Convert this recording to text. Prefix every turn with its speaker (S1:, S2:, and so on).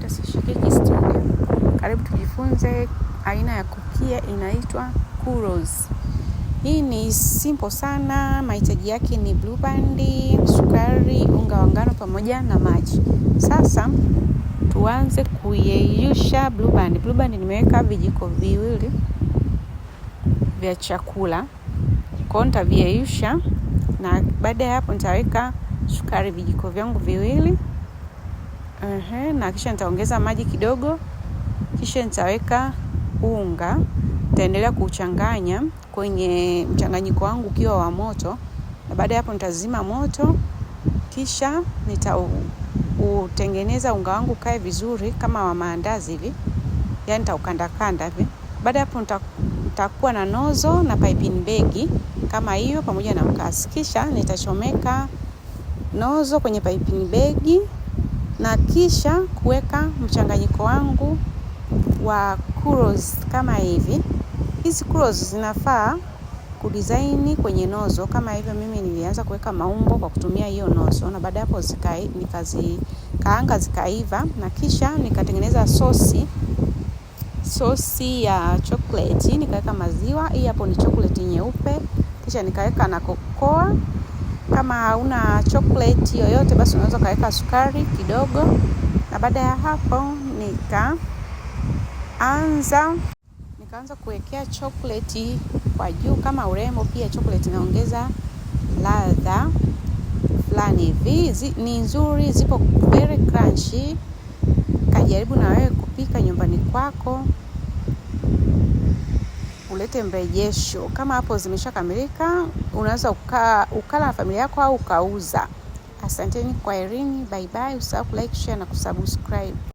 S1: Tasisha Keki Studio. Karibu tujifunze aina ya kukia inaitwa churros. Hii ni simple sana. Mahitaji yake ni blue band, sukari, unga wa ngano pamoja na maji. Sasa tuanze kuyeyusha blue band. Blue band nimeweka vijiko viwili vya chakula. Kwa hiyo nitaviyeyusha na baada ya hapo nitaweka sukari vijiko vyangu viwili. Na kisha nitaongeza maji kidogo, kisha nitaweka unga. Nitaendelea kuchanganya kwenye mchanganyiko wangu ukiwa wa moto, na baada ya hapo nitazima moto, kisha nitautengeneza unga wangu kae vizuri kama wa maandazi hivi. Yaani nitaukanda kanda hivi. Baada ya hapo nitakuwa na nozo na piping bag kama hiyo pamoja na mkasi. Kisha nitachomeka nozo kwenye piping bag na kisha kuweka mchanganyiko wangu wa churros kama hivi. Hizi churros zinafaa kudesign kwenye nozo kama hivyo. Mimi nilianza kuweka maumbo kwa kutumia hiyo nozo, na baada hapo nikazikaanga zikaiva, na kisha nikatengeneza sosi ya chocolate. Nikaweka maziwa, hii hapo ni chocolate nyeupe, kisha nikaweka na cocoa. Kama hauna chocolate yoyote basi unaweza kaweka sukari kidogo. Na baada ya hapo nikaanza kuwekea chocolate kwa juu kama urembo. Pia chocolate inaongeza ladha fulani hivi. Ni nzuri, zipo very crunchy. Kajaribu na wewe kupika nyumbani kwako, ulete mrejesho. Kama hapo zimeshakamilika, unaweza ukala na familia yako au ukauza. Asanteni, kwaherini, bye bye. Usisahau kulike, share na kusubscribe.